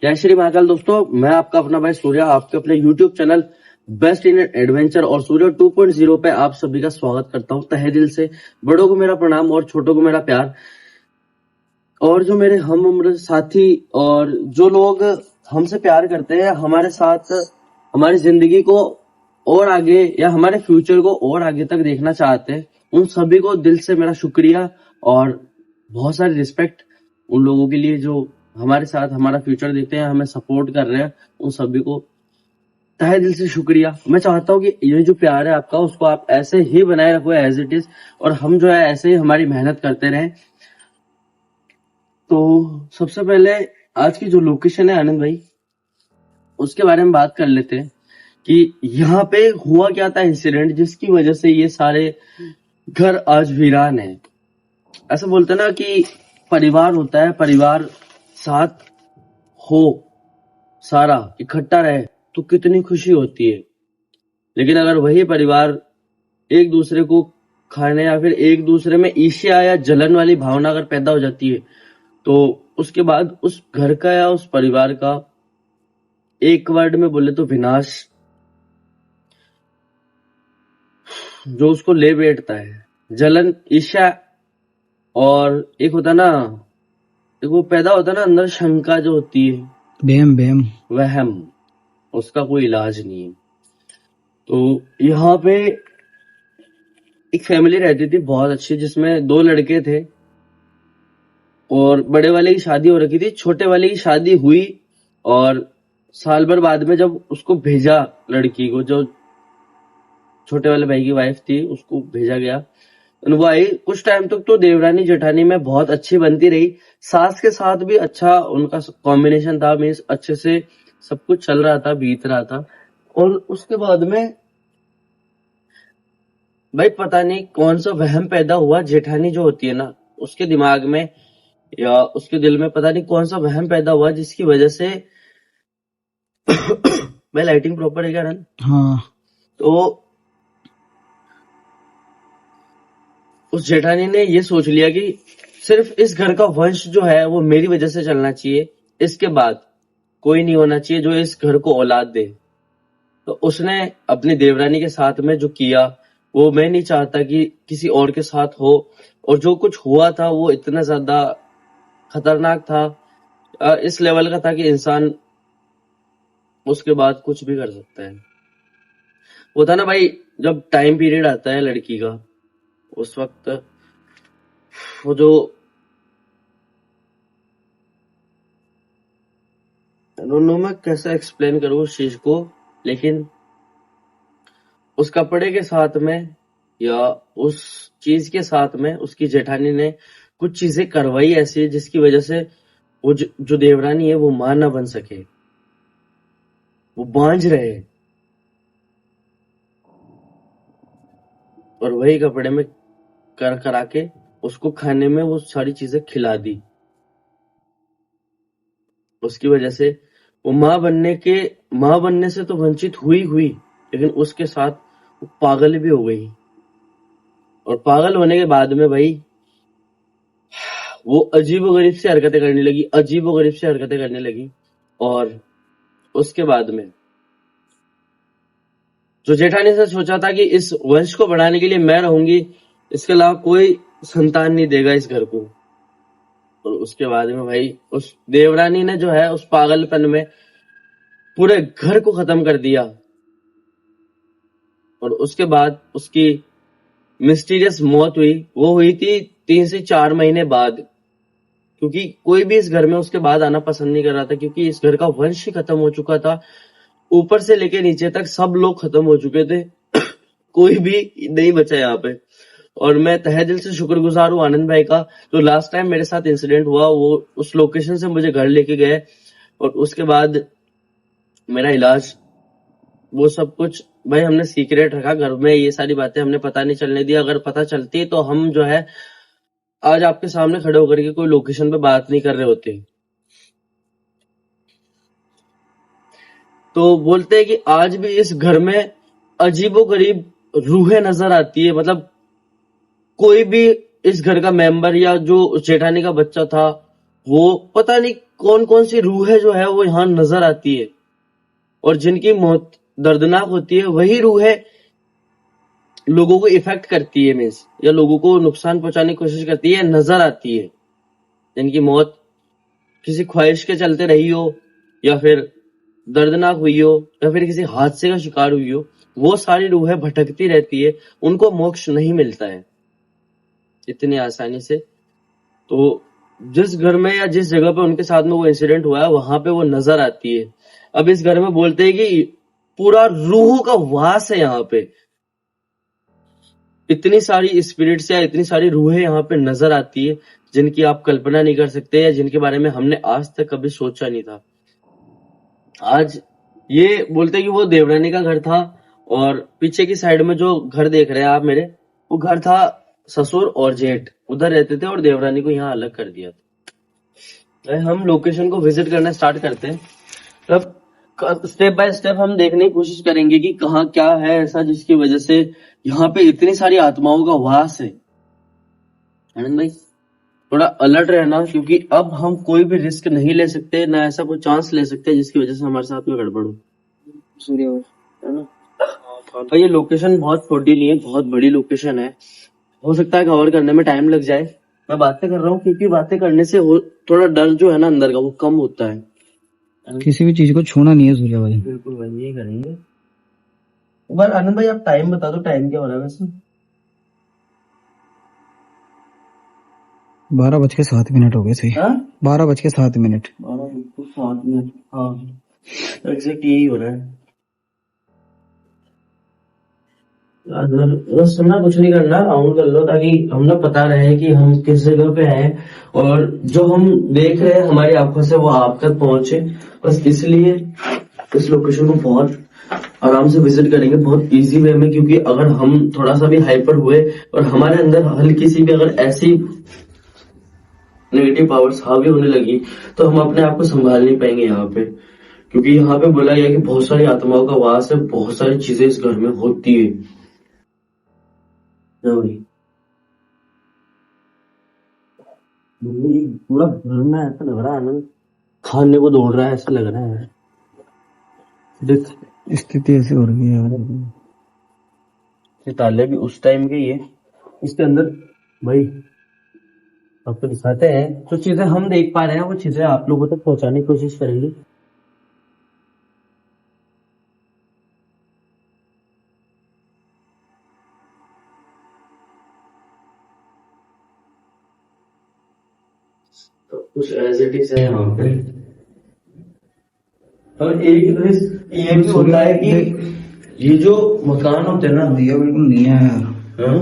जय श्री महाकाल दोस्तों, मैं आपका अपना भाई सूर्या आपके अपने YouTube channel best in adventure और सूर्या 2.0 पे आप सभी का स्वागत करता हूं तहे दिल से। बड़ों को मेरा प्रणाम और छोटों को मेरा प्यार। और जो मेरे हम उम्र साथी और जो लोग हमसे प्यार करते हैं, हमारे साथ हमारी जिंदगी को और आगे या हमारे फ्यूचर को और आगे तक देखना चाहते हैं, उन सभी को दिल से मेरा शुक्रिया और बहुत सारी रिस्पेक्ट उन लोगों के लिए जो हमारे साथ हमारा फ्यूचर देखते हैं, हमें सपोर्ट कर रहे हैं। उन सभी को तहे दिल से शुक्रिया। मैं चाहता हूँ कि ये जो प्यार है आपका, उसको आप ऐसे ही बनाए रखो एज इट इज, और हम जो है ऐसे ही हमारी मेहनत करते रहें। तो सबसे पहले आज की जो लोकेशन है आनंद भाई, उसके बारे में बात कर लेते हैं कि यहाँ पे हुआ क्या था इंसिडेंट जिसकी वजह से ये सारे घर आज वीरान है। ऐसा बोलते ना कि परिवार होता है, परिवार साथ हो, सारा इकट्ठा रहे तो कितनी खुशी होती है। लेकिन अगर वही परिवार एक दूसरे को खाने या फिर एक दूसरे में ईर्ष्या या जलन वाली भावना अगर पैदा हो जाती है, तो उसके बाद उस घर का या उस परिवार का एक वर्ड में बोले तो विनाश जो उसको ले बैठता है। जलन, ईर्ष्या और एक होता ना, एक वो पैदा होता ना अंदर शंका जो होती है, बेम वहम, उसका कोई इलाज नहीं है। तो यहाँ पे एक फैमिली रहती थी बहुत अच्छी, जिसमें 2 लड़के थे और बड़े वाले की शादी हो रखी थी, छोटे वाले की शादी हुई और साल भर बाद में जब उसको भेजा, लड़की को, जो छोटे वाले भाई की वाइफ थी, उसको भेजा गया, वो आई। कुछ टाइम तक तो देवरानी जेठानी में बहुत अच्छी बनती रही, सास के साथ भी अच्छा उनका कॉम्बिनेशन था, मीन्स अच्छे से सब कुछ चल रहा था, बीत रहा था। और उसके बाद में भाई पता नहीं कौन सा वहम पैदा हुआ, जेठानी जो होती है ना, उसके दिमाग में या उसके दिल में पता नहीं कौन सा वहम पैदा हुआ, जिसकी वजह से भाई लाइटिंग प्रॉपर है क्या ना? हाँ। तो उस जेठानी ने ये सोच लिया कि सिर्फ इस घर का वंश जो है वो मेरी वजह से चलना चाहिए, इसके बाद कोई नहीं होना चाहिए जो इस घर को औलाद दे। तो उसने अपनी देवरानी के साथ में जो किया, वो मैं नहीं चाहता कि किसी और के साथ हो। और जो कुछ हुआ था वो इतना ज्यादा खतरनाक था, इस लेवल का था कि इंसान उसके बाद कुछ भी कर सकता है। वो था ना भाई, जब टाइम पीरियड आता है लड़की का, उस वक्त वो जो मैं कैसे एक्सप्लेन करूं उस चीज को, लेकिन उस कपड़े के साथ में या उस चीज के साथ में उसकी जेठानी ने कुछ चीजें करवाई ऐसी, जिसकी वजह से वो जो देवरानी है वो मां ना बन सके, वो बांझ रहे। और वही कपड़े में कर करा के उसको खाने में वो सारी चीजें खिला दी। उसकी वजह से वो मां बनने से तो वंचित हुई, लेकिन उसके साथ वो पागल भी हो गई। और पागल होने के बाद में भाई वो अजीबोगरीब से हरकतें करने लगी। और उसके बाद में जो जेठानी से सोचा था कि इस वंश को बढ़ाने के लिए मैं रहूंगी, इसके अलावा कोई संतान नहीं देगा इस घर को, और उसके बाद में भाई उस देवरानी ने जो है उस पागलपन में पूरे घर को खत्म कर दिया। और उसके बाद उसकी मिस्टीरियस मौत हुई, वो हुई थी 3 से 4 महीने बाद, क्योंकि कोई भी इस घर में उसके बाद आना पसंद नहीं कर रहा था, क्योंकि इस घर का वंश ही खत्म हो चुका था। ऊपर से लेके नीचे तक सब लोग खत्म हो चुके थे, कोई भी नहीं बचा यहाँ पे। और मैं तहे दिल से शुक्रगुजार हूँ आनंद भाई का, जो लास्ट टाइम मेरे साथ इंसिडेंट हुआ वो उस लोकेशन से मुझे घर लेके गए, और उसके बाद मेरा इलाज, वो सब कुछ भाई हमने सीक्रेट रखा घर में। ये सारी बातें हमने पता नहीं चलने दिया। अगर पता चलती तो हम जो है आज आपके सामने खड़े होकर के कोई लोकेशन पे बात नहीं कर रहे होते। तो बोलते हैं कि आज भी इस घर में अजीबोगरीब रूहें नजर आती है। मतलब कोई भी इस घर का मेंबर या जो जेठानी का बच्चा था, वो पता नहीं कौन कौन सी रूहें जो है वो यहाँ नजर आती है, और जिनकी मौत दर्दनाक होती है वही रूहें लोगों को इफेक्ट करती है, मीन्स या लोगों को नुकसान पहुंचाने की कोशिश करती है, नजर आती है। जिनकी मौत किसी ख्वाहिश के चलते रही हो, या फिर दर्दनाक हुई हो, या फिर किसी हादसे का शिकार हुई हो, वो सारी रूहें भटकती रहती है, उनको मोक्ष नहीं मिलता है इतनी आसानी से। तो जिस घर में या जिस जगह पे उनके साथ में वो इंसिडेंट हुआ है वहां पे वो नजर आती है। अब इस घर में बोलते हैं कि पूरा रूह का वास है यहाँ पे, इतनी सारी स्पिरिट्स या इतनी सारी रूहें यहाँ पे नजर आती है जिनकी आप कल्पना नहीं कर सकते, या जिनके बारे में हमने आज तक कभी सोचा नहीं था। आज ये बोलते हैं कि वो देवरानी का घर था, और पीछे की साइड में जो घर देख रहे हैं आप मेरे, वो घर था ससुर और जेठ उधर रहते थे, और देवरानी को यहाँ अलग कर दिया था। हम लोकेशन को विजिट करना स्टार्ट करते हैं, तब स्टेप बाय स्टेप हम देखने की कोशिश करेंगे कि कहाँ क्या है ऐसा जिसकी वजह से यहाँ पे इतनी सारी आत्माओं का वास है। आनंद भाई थोड़ा अलर्ट रहना, क्योंकि अब हम कोई भी रिस्क नहीं ले सकते, ना ऐसा कोई चांस ले सकते जिसकी वजह से हमारे साथ में गड़बड़ हो। सूर्य है ना। और ये लोकेशन बहुत छोटी नहीं है, बहुत बड़ी लोकेशन है। हो सकता है कवर करने में टाइम लग जाए। मैं बातें कर रहा हूँ क्योंकि बातें करने से थोड़ा डर जो है ना अंदर का वो कम होता है। किसी भी चीज को छूना नहीं है सूर्य भाई। बिल्कुल भाई, यही करेंगे। एक बार आनंद भाई आप टाइम बता दो, टाइम क्या हो रहा है वैसे? 12:07 हो गए सही। 12:07। 12:07। हाँ एग्जैक्ट यही हो रहा है। बस सुनना, कुछ नहीं करना, राउंड कर लो ताकि हमें पता रहे कि हम किस जगह पे हैं, और जो हम देख रहे हैं हमारी आंखों से वो आप तक पहुंचे। बस इसलिए इस लोकेशन को बहुत आराम से विजिट करेंगे, बहुत इजी वे में, क्योंकि अगर हम थोड़ा सा भी हाइपर हुए और हमारे अंदर हल्की सी भी अगर ऐसी नेगेटिव पावर्स हावी होने लगी तो हम अपने आप को संभाल नहीं पाएंगे यहाँ पे। क्योंकि यहाँ पे बोला गया कि बहुत सारी आत्माओं का वास है, बहुत सारी चीजें इस घर में होती है। पूरा घर में ऐसा लग रहा है आनंद खाने को दौड़ रहा है, ऐसा लग रहा है। देख स्थिति ऐसी हो रही है यार। ये ताले भी उस टाइम के ही है इसके अंदर। भाई आपको दिखाते हैं, जो चीजें हम देख पा रहे हैं वो चीजें आप लोगों तक पहुंचाने की कोशिश करेंगे। तो कुछ एज इट इज है यहाँ पे। और एक दृश्य ये भी होता है कि ये जो मकान होते हैं ना, दिया बिल्कुल नहीं है यार। हाँ?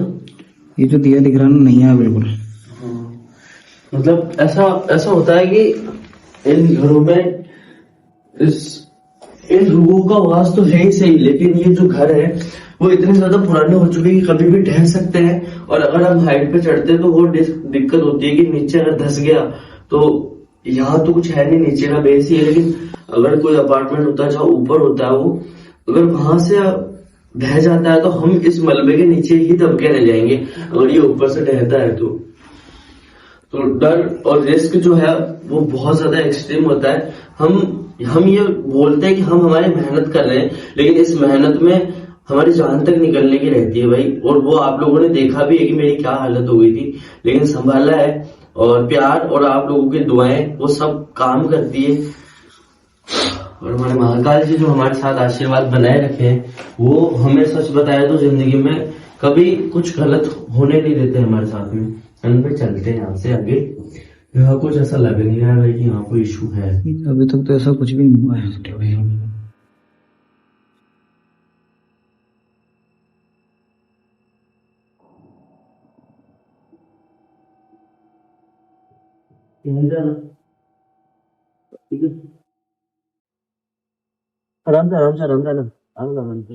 ये जो दिया दिख रहा है नहीं है बिल्कुल। मतलब ऐसा होता है कि इन घरों में इन रूहों का वास तो है ही सही, लेकिन ये जो घर है वो इतने ज्यादा पुराने हो चुके हैं कि कभी भी ढह सकते हैं। और अगर हम हाइट पे चढ़ते हैं तो वो दिक्कत होती है कि नीचे अगर धस गया तो यहाँ तो कुछ है नहीं, नीचे का बेस ही है। लेकिन अगर कोई अपार्टमेंट होता है जहाँ ऊपर होता है, वो अगर वहां से ढह जाता है तो हम इस मलबे के नीचे ही दबके रह जाएंगे अगर ये ऊपर से ढहता है तो डर और रिस्क जो है वो बहुत ज्यादा एक्सट्रीम होता है। हम ये बोलते हैं कि हम हमारी मेहनत कर रहे हैं, लेकिन इस मेहनत में हमारी जान तक निकलने की रहती है भाई। और वो आप लोगों ने देखा भी है कि मेरी क्या हालत हो गई थी, लेकिन संभाला है। और प्यार और आप लोगों की दुआएं वो सब काम करती है। और हमारे महाकाल जी जो हमारे साथ आशीर्वाद बनाए रखे हैं, वो हमें सच बताया तो जिंदगी में कभी कुछ गलत होने नहीं देते हमारे साथ में। हम पे चलते हैं यहाँ से आगे। यहाँ कुछ ऐसा लग नहीं रहा है कि यहाँ कोई इशू है। अभी तक तो ऐसा कुछ भी नहीं हुआ है। यहीं से आना, ठीक है। आराम से आराम से आराम से आना, आराम से आराम से।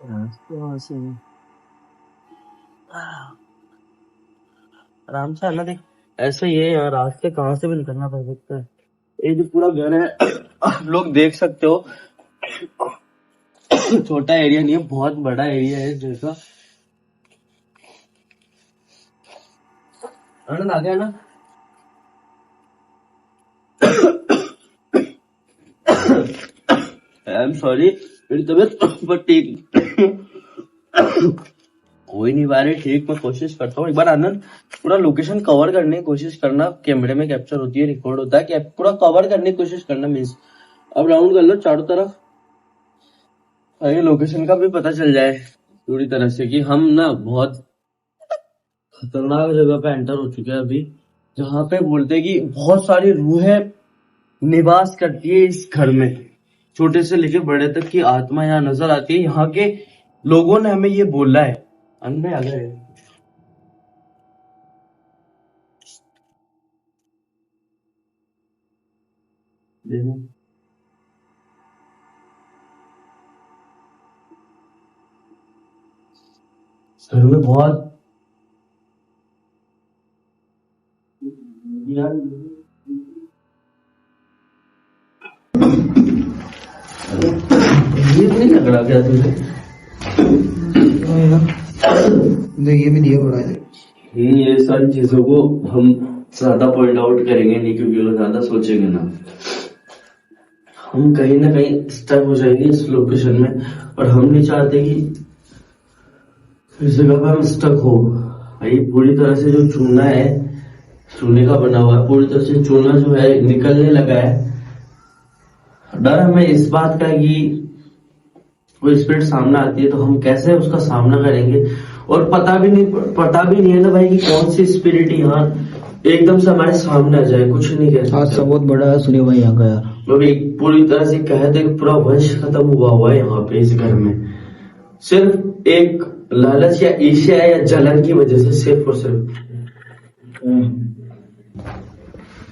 रास्ते वहां से हैं। आराम से आना, देख ऐसे ही है यहाँ, रास्ते कहाँ से भी निकलना पड़ सकता है। ये जो पूरा घर है आप लोग देख सकते हो, छोटा एरिया नहीं है, बहुत बड़ा एरिया है इस जगह। आनंद आ गया ना। आई एम सॉरी, मेरी तबीयत पर ठीक हो ही नहीं पा रही ठीक। मैं कोशिश करता हूँ एक बार आनंद, पूरा लोकेशन कवर करने की कोशिश करना। कैमरे में कैप्चर होती है, रिकॉर्ड होता है, कि पूरा कवर करने की कोशिश करना। मीन्स अब राउंड कर लो चारों तरफ, ये लोकेशन का भी पता चल जाए पूरी तरह से कि हम ना बहुत खतरनाक जगह पे एंटर हो चुके हैं अभी, जहाँ पे बोलते हैं कि बहुत सारी रूहें निवास करती है इस घर में। छोटे से लेके बड़े तक की आत्मा यहाँ नजर आती है। यहाँ के लोगों ने हमें ये बोला है। अंदर आ गए, देखो इस घर में बहुत यार, ये नहीं लग रहा क्या तुझे? ये भी दिया बड़ा है। ये सारी चीजों को हम ज्यादा पॉइंट आउट करेंगे नहीं, क्योंकि लोग ज्यादा सोचेंगे ना, हम कहीं ना कहीं स्टक हो जाएंगे इस लोकेशन में। और हम नहीं चाहते कि इस जगह पे हम स्टक हो। भाई पूरी तरह से जो चूना है, चूने का बना हुआ है, पूरी तरह से चूना जो है निकलने लगा है। डर हमें इस बात का कि कोई स्पिरिट सामने आती है तो हम कैसे उसका सामना करेंगे। और पता भी नहीं है ना भाई कि कौन सी स्पिरिट यहाँ एकदम से हमारे सामने आ जाए, कुछ नहीं कह आज सकते। सब बहुत बड़ा है सुनिए भाई यहाँ का यार। लोग एक पूरी तरह से कहते हैं कि पूरा वंश खत्म हुआ है यहाँ पे इस घर में, सिर्फ एक लालच या ईर्ष्या या जलन की वजह से, सिर्फ और सिर्फ।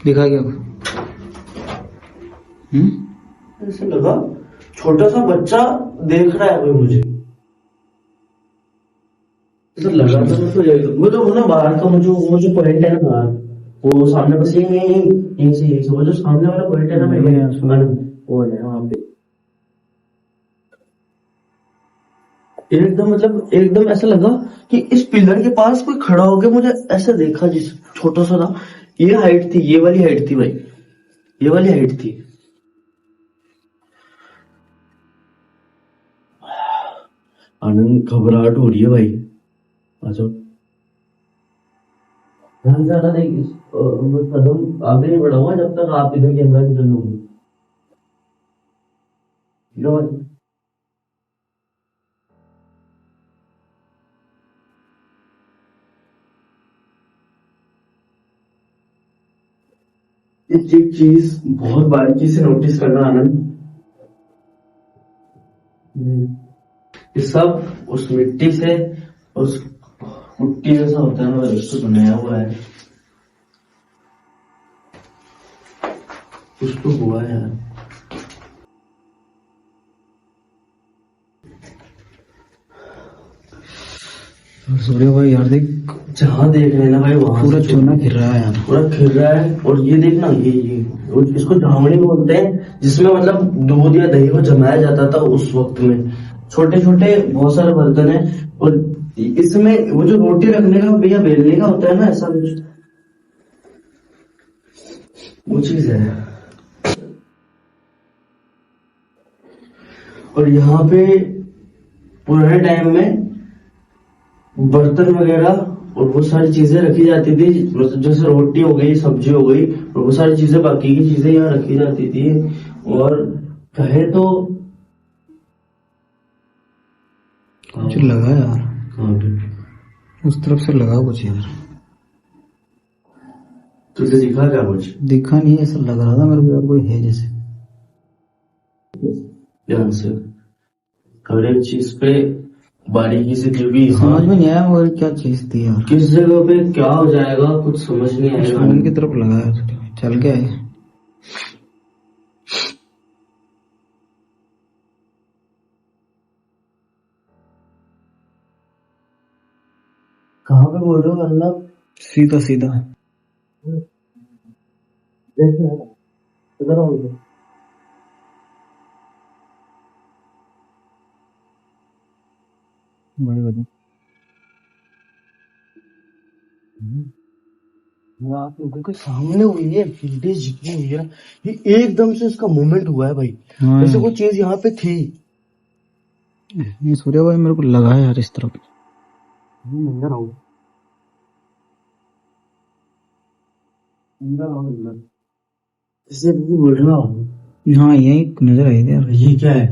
दिखा क्या? ऐसे लगा छोटा सा बच्चा देख रहा है कोई मुझे, ऐसा लगा था मुझे। वो जो ना बाहर का वो जो पॉइंट है ना बाहर, वो सामने बस यहीं से वो जो सामने वाला पॉइंट है ना मेरे, वो है वहां पे। एकदम मतलब एकदम ऐसा लगा कि इस पिलर के पास कोई खड़ा होकर मुझे ऐसा देखा, जिस छोटा सा था। ये हाइट थी, ये वाली हाइट थी भाई, ये वाली हाइट थी। आनंद घबराहट हो रही है भाई, आ जाओ। ध्यान से आना, नहीं कदम आगे नहीं बढ़ाऊंगा जब तक आप इधर के अंदर निकल लोगे। एक चीज बहुत बारीकी से नोटिस करना आनंद, ये सब उस मिट्टी से, उस मिट्टी जैसा होता है ना, उससे बनाया हुआ है। कुछ तो हुआ है यार। सूर्य भाई यार देख, जहाँ देख रहे हैं ना भाई वहां पूरा चूना खिल रहा है यार, पूरा खिल रहा है। और ये देखना, ये इसको झावनी बोलते हैं, जिसमें मतलब दूध या दही को जमाया जाता था उस वक्त में। छोटे छोटे बहुत सारे बर्तन है, और इसमें वो जो रोटी रखने का या बेलने का होता है ना, ऐसा कुछ वो चीज है। और यहाँ पे पुराने टाइम में बर्तन वगैरह और वो सारी चीजें रखी जाती थी, जैसे रोटी हो गई, सब्जी हो गई, और वो सारी चीजें, बाकी की चीजें यहाँ रखी जाती थी। और कहे तो कुछ लगा यार, उस तरफ से लगा कुछ यार। तुझे दिखा क्या कुछ? दिखा नहीं, ऐसा लग रहा था मेरे को यार कोई है जैसे। ध्यान से हर एक चीज पे बारीकी से, क्योंकि समझ में नहीं आया और क्या चीज थी यार। किस जगह पे क्या हो जाएगा कुछ समझ नहीं आएगा। रूम की तरफ लगाया, चल के आए। कहाँ पे बोल रहे हो अल्लाह? सीधा सीधा देखो यार, इधर आओ इधर। बड़ी बड़ी। आप लोगों के सामने हुई है, वीडियो जितनी हुई है ना, ये एकदम से इसका मूवमेंट हुआ है भाई, हाँ जैसे कोई चीज यहाँ पे थी। ये सूर्या भाई मेरे को लगा है यार इस तरफ। अंदर आओ, अंदर आओ, अंदर। जैसे अभी बोल रहा हूँ। हाँ यही नजर आई थी यार। ये क्या है?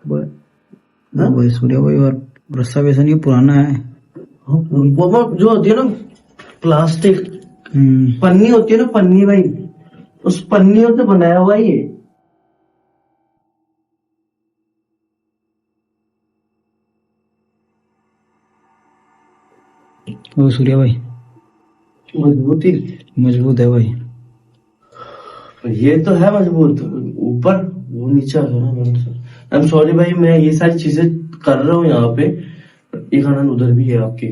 हाँ भाई सूर्या भाई, और रस्सा वैसा नहीं पुराना है। वो जो होती है ना प्लास्टिक पन्नी होती है ना, पन्नी भाई, उस पन्नियों से बनाया हुआ ये। वो सूर्या भाई मजबूती, मजबूत है भाई। ये तो है मजबूत, ऊपर वो नीचे आ गया ना। आई एम सॉरी भाई, मैं ये सारी चीजें कर रहा हूँ यहाँ पे। एक आनंद उधर भी है आपके।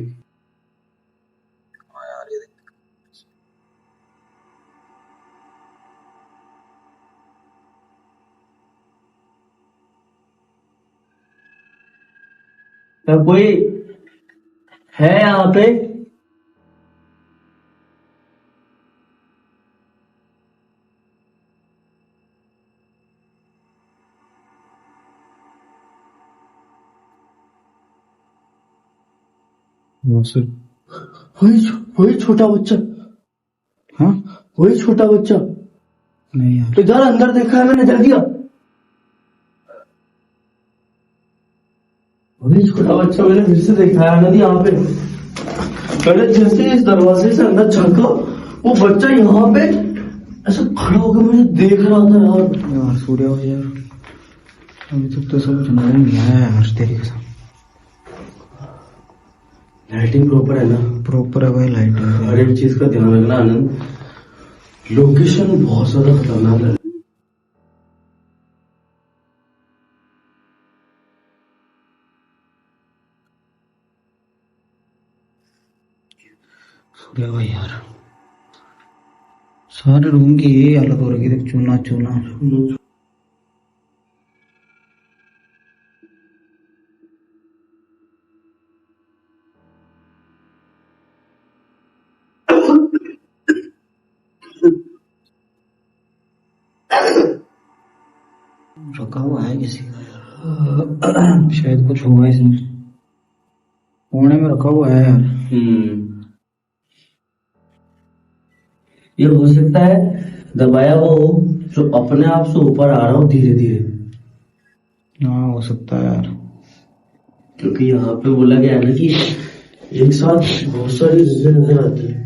क्या कोई है यहाँ पे? वही छोटा बच्चा। हाँ वही छोटा बच्चा। नहीं यार, तो इधर अंदर देखा है मैंने, जल्दी आ। वही छोटा बच्चा मैंने फिर से देखा है नदी यहाँ पे। मैंने जैसे इस दरवाजे से अंदर झांका, वो बच्चा यहाँ पे ऐसा खड़ा होकर मुझे देख रहा था यार। सूर्या भाई यार, अभी तक तो सब समझ में नहीं आया यार तेरी कसम। लाइटिंग प्रॉपर है ना? प्रॉपर है भाई लाइटिंग। हर एक चीज का ध्यान रखना आनंद। लोकेशन बहुत ज्यादा खतरनाक है। सूर्या भाई यार, सारे रूम की यही हालत हो रही है, चूना चूना। रखा हुआ है किसी का, शायद कुछ हुआ इसमें, कोने में रखा हुआ है यार। ये हो सकता है दबाया हुआ हो, जो अपने आप से ऊपर आ रहा हो धीरे धीरे। हाँ हो सकता है यार, क्योंकि यहाँ पे बोला गया है ना कि एक साथ बहुत सारी चीजें नजर आती है।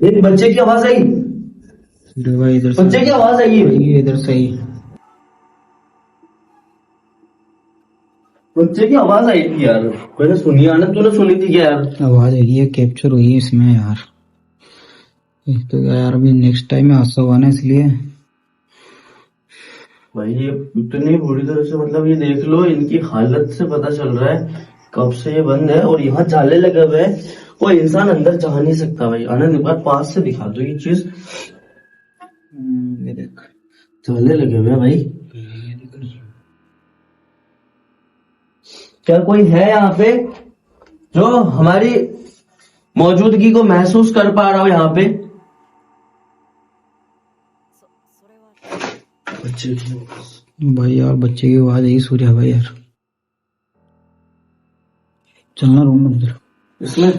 एक बच्चे की आवाज आई। भाई इधर बच्चे की आवाज आई है। ये इधर से ही बच्चे की आवाज आई थी यार, मैंने सुनी। आनंद तूने सुनी थी क्या यार? आवाज आई है, कैप्चर हुई है इसमें यार। एक तो यार अभी नेक्स्ट टाइम में हादसा हुआ ना, इसलिए भाई ये इतनी बुरी तरह से, मतलब ये देख लो, इनकी हालत से पता चल रहा है कब से ये बंद है। और यहाँ जाले लगे हुए हैं, कोई इंसान अंदर जा नहीं सकता भाई। आनंद एक बार पास से दिखा दो ये चीज। ये देख जाले लगे हुए हैं भाई। क्या कोई है यहाँ पे जो हमारी मौजूदगी को महसूस कर पा रहा हो यहाँ पे? बच्चे की भाई यार, बच्चे की आवाज आई सूर्या भाई यार। चलना रूम में इधर इसमें।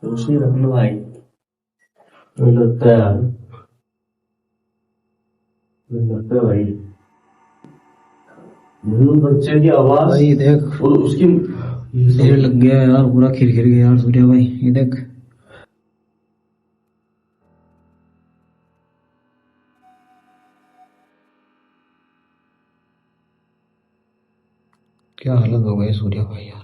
रोशनी रखना भाई, मुझे लगता है यार, मुझे लगता है भाई बच्चे की आवाज भाई देख, और उसकी सिर लग गया यार, पूरा खिर गया यार सूर्या भाई, ये देख। क्या हालत हो गई सूर्या भाई यार।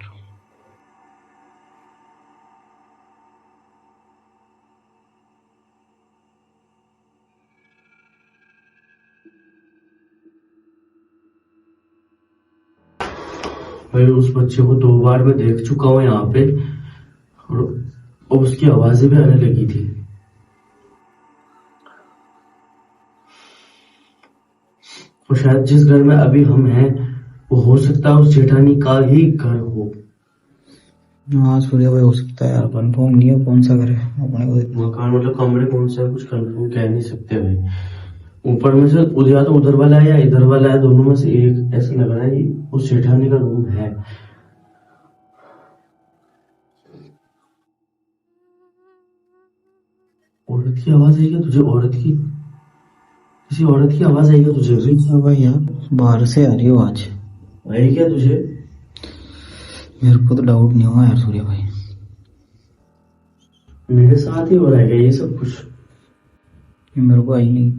भाई उस बच्चे को 2 बार मैं देख चुका हूँ यहाँ पे, और उसकी आवाजें भी आने लगी थी। और शायद जिस घर में अभी हम हैं वो हो सकता है उस जेठानी का ही घर हो। हाँ सूर्या भाई, हो सकता है यार, कंफर्म नहीं है कौन सा घर है अपने को। मकान मतलब कमरे कौन सा है कुछ कंफर्म कह नहीं सकते भाई। ऊपर में से या तो उधर वाला है या इधर वाला है, दोनों में से एक ऐसा लग रहा है कि उस जेठानी का रूम है। औरत की आवाज आई क्या तुझे? औरत की, किसी औरत की आवाज आई क्या तुझे? हाँ भाई यार, बाहर से आ रही है आवाज। आई क्या तुझे? मेरे को तो डाउट नहीं हुआ यार सूर्या भाई। मेरे साथ ही हो रहा है क्या ये सब कुछ? ये मेरे को आई नहीं।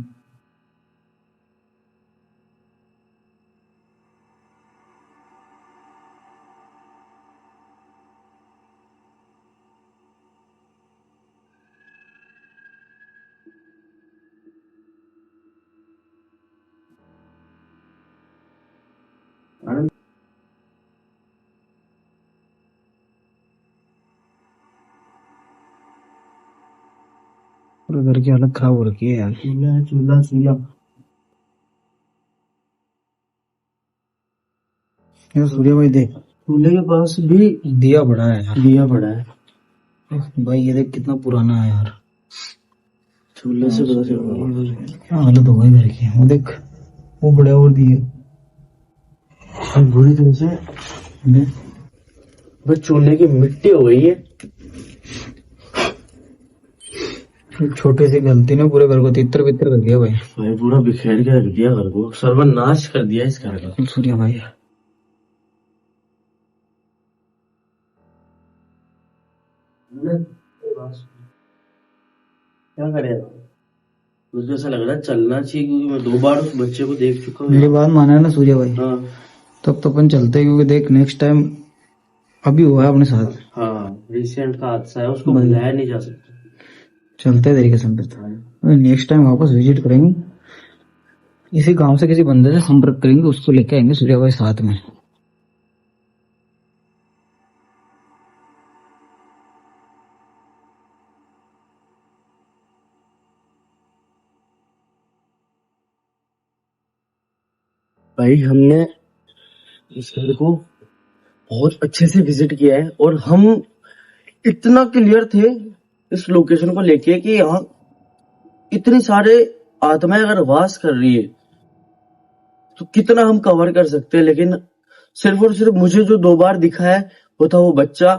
पूरे घर की हालत खराब हो रखी है यार। चूल्हा है, चूल्हा चूल्हा। यार सूर्या भाई देख, चूल्हे के पास भी दिया बड़ा है यार। दिया पड़ा है। भाई ये देख कितना पुराना है यार। चूल्हे से पता चल रहा है। क्या हालत हो गई घर की, वो देख, वो बड़े और दिए बुरी तरह से बस चूल्हे की मिट्टी हो गई है। छोटी सी गलती ने पूरे घर को तितर बितर कर दिया भाई। भाई पूरा बिखेर के रख दिया घर को, सर्वनाश कर दिया इस घर का। सूर्या भाई क्या करे, मुझे ऐसा लग रहा है चलना चाहिए, क्योंकि मैं 2 बार उस बच्चे को देख चुका हूँ। मेरी बात माना है ना सूर्या भाई? हाँ तब तो अपन चलते हैं, क्योंकि देख नेक्स्ट टाइम अभी हुआ है अपने साथ। हाँ, रिसेंट का हादसा है, उसको भुलाया नहीं जा सकता। चलते हैं तरीके से नेक्स्ट टाइम वापस विजिट करेंगे, इसी गांव से किसी बंदे से संपर्क करेंगे, उसको लेके आएंगे सूर्या भाई साथ में। भाई हमने इस घर को बहुत अच्छे से विजिट किया है, और हम इतना क्लियर थे इस लोकेशन को लेके कि यहाँ इतनी सारे आत्माएं अगर वास कर रही है तो कितना हम कवर कर सकते हैं। लेकिन सिर्फ और सिर्फ मुझे जो 2 बार दिखा है वो था वो बच्चा,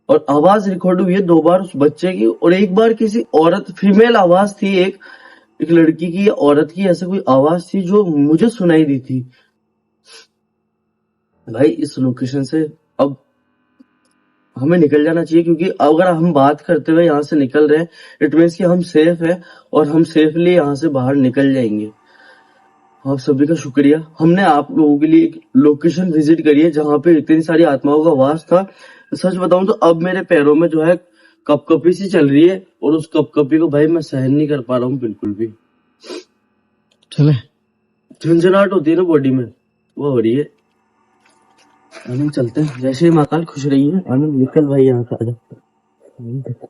और आवाज रिकॉर्ड हुई है 2 बार उस बच्चे की, और 1 बार किसी औरत, फीमेल आवाज थी, एक लड़की की या औरत की, ऐसे कोई आवाज थी जो मुझे सुनाई दी थी। भाई इस लोकेशन से अब हमें निकल जाना चाहिए, क्योंकि अगर हम बात करते हुए यहाँ से निकल रहे हैं, इट मीन्स कि हम सेफ है, और हम सेफली यहाँ से बाहर निकल जाएंगे। आप सभी का शुक्रिया, हमने आप लोगों के लिए एक लोकेशन विजिट करी है जहाँ पे इतनी सारी आत्माओं का वास था। सच बताऊं तो अब मेरे पैरों में जो है कपकपी सी चल रही है, और उस कपकपी को भाई मैं सहन नहीं कर पा रहा हूँ बिल्कुल भी। चले, झंझनाहट होती है ना बॉडी में, वो हो रही है। आनंद चलते हैं, जैसे ही महाकाल खुश रही है। आनंद निकल भाई यहाँ से, आजा।